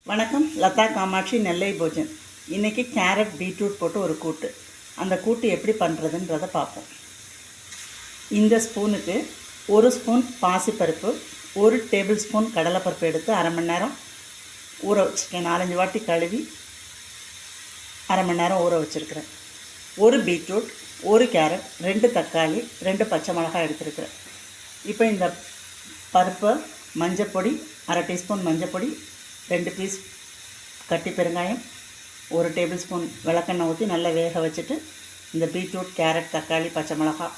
வணக்கம். லதா காமாட்சி, நெல்லை போஜன். இன்றைக்கி carrot beetroot போட்டு ஒரு கூட்டு. அந்த கூட்டு எப்படி பண்ணுறதுன்றதை பார்ப்போம். இந்த ஸ்பூனுக்கு 1 ஸ்பூன் பாசிப்பருப்பு, 1 டேபிள் ஸ்பூன் கடலைப்பருப்பு எடுத்து அரை மணி நேரம் ஊற வச்சுருக்கேன். 4-5 வாட்டி கழுவி அரை மணி நேரம் ஊற வச்சுருக்கிறேன். 1 பீட்ரூட், 1 கேரட், 2 தக்காளி, 2 பச்சை மிளகாய் எடுத்துருக்கிறேன். இப்போ இந்த பருப்பை மஞ்சப்பொடி, அரை டீஸ்பூன் மஞ்சப்பொடி, 2 பீஸ் கட்டி பெருங்காயம், 1 டேபிள் ஸ்பூன் விளக்கெண்ணெய் ஊற்றி நல்லா வேக வச்சுட்டு இந்த பீட்ரூட், கேரட், தக்காளி, பச்சை மிளகாய்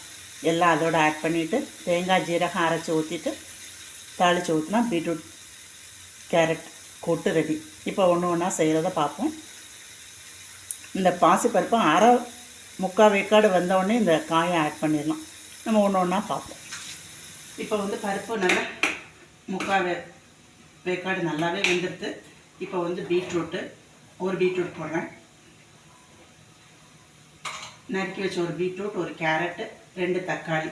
எல்லாம் அதோடு ஆட் பண்ணிவிட்டு தேங்காய் ஜீரகம் அரைச்சி ஊற்றிட்டு தாளித்து ஊற்றினா பீட்ரூட் கேரட் கூட்டு ரெடி. இப்போ ஒன்று ஒன்றா செய்கிறத பார்ப்போம். இந்த பாசிப்பருப்பு முக்கால் வேக்காடு வந்தோடனே இந்த காயை ஆட் பண்ணிடலாம். நம்ம ஒன்று ஒன்றா பார்ப்போம். இப்போ பருப்பு நல்லா முக்கால் வேக்காடு நல்லாவே வெந்துடுது. இப்போ பீட்ரூட்டு, 1 பீட்ரூட் போடுறேன். நறுக்கி வச்ச 1 பீட்ரூட், 1 கேரட்டு, 2 தக்காளி,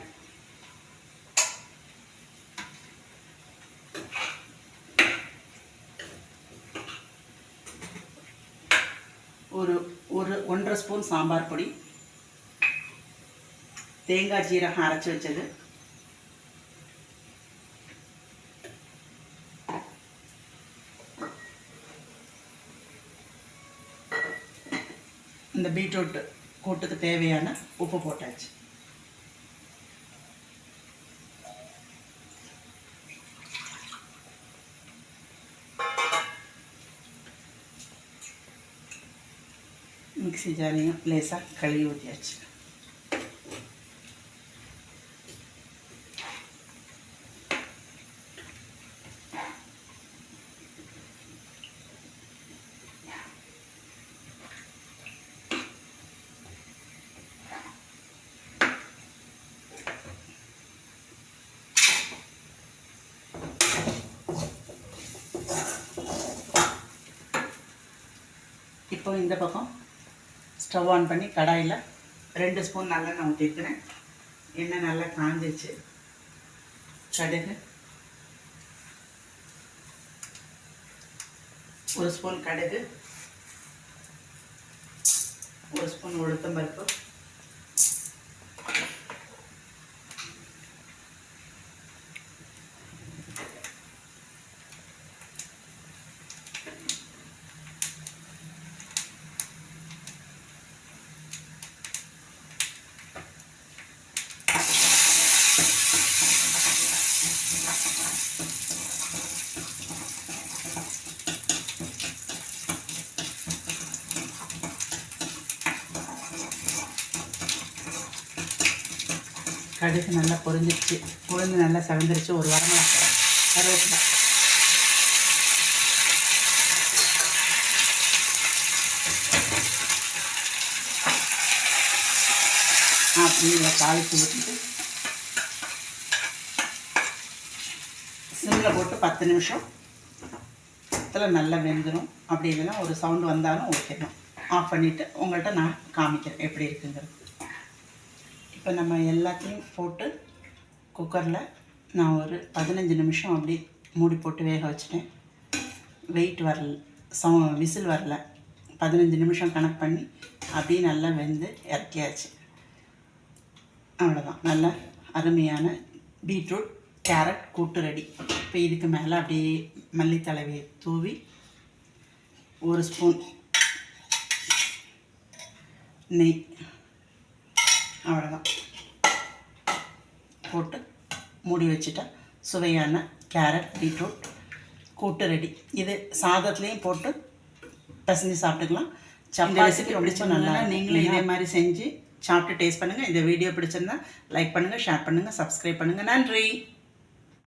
ஒரு 1.5 ஸ்பூன் சாம்பார் பொடி, தேங்காய் ஜீரகம் அரைச்சி வச்சது, இந்த பீட்ரூட் கூட்டுக்கு தேவையான உப்பு போட்டாச்சு. மிக்ஸி ஜாரையும் லேசாக கழுவி ஊற்றியாச்சு. இப்போ இந்த பக்கம் ஸ்டவ் ஆன் பண்ணி கடாயில் 2 ஸ்பூன் நல்லெண்ணெய் ஊற்றிருக்கிறேன். எண்ணெய் நல்லா காஞ்சிச்சு. கடுகு, 1 ஸ்பூன் கடுகு, 1 ஸ்பூன் உளுத்தம்பருப்பு, கடுகு நல்லா பொரிஞ்சிருச்சு. உளுந்து நல்லா செவந்துருச்சு. 1 வரமிளகாய், கருவேப்பிலை, அப்படியே தாளித்து ஊற்றிட்டு சிம்மில் போட்டு 10 நிமிஷம் நல்லா வெந்துடும். அப்படி இல்லைன்னா ஒரு சவுண்டு வந்தாலும் ஓகேதான். ஆஃப் பண்ணிவிட்டு உங்கள்கிட்ட நான் காமிக்கிறேன் எப்படி இருக்குங்கிறது. இப்போ நம்ம எல்லாத்தையும் போட்டு குக்கரில் நான் ஒரு 15 நிமிஷம் அப்படி மூடி போட்டு வேக வச்சுட்டேன். வெயிட் வரல, விசில் வரல. 15 நிமிஷம் கணக்கு பண்ணி அப்படியே நல்லா வெந்து இறக்கியாச்சு. அவ்வளோதான். நல்ல அருமையான பீட்ரூட் கேரட் கூட்டு ரெடி. இப்போ இதுக்கு மேலே அப்படியே மல்லித்தழவை தூவி 1 ஸ்பூன் நெய், அவ்வளோதான், போட்டு மூடி வச்சுட்டா சுவையான கேரட் பீட்ரூட் கூட்டு ரெடி. இது சாதத்துலேயும் போட்டு பசஞ்சு சாப்பிட்டுக்கலாம். இந்த ரெசிபி பிடிச்சா நல்லா, நீங்களும் இதே மாதிரி செஞ்சு சாப்பிட்டு டேஸ்ட் பண்ணுங்கள். இந்த வீடியோ பிடிச்சிருந்தா லைக் பண்ணுங்கள், ஷேர் பண்ணுங்கள், சப்ஸ்கிரைப் பண்ணுங்கள். நன்றி.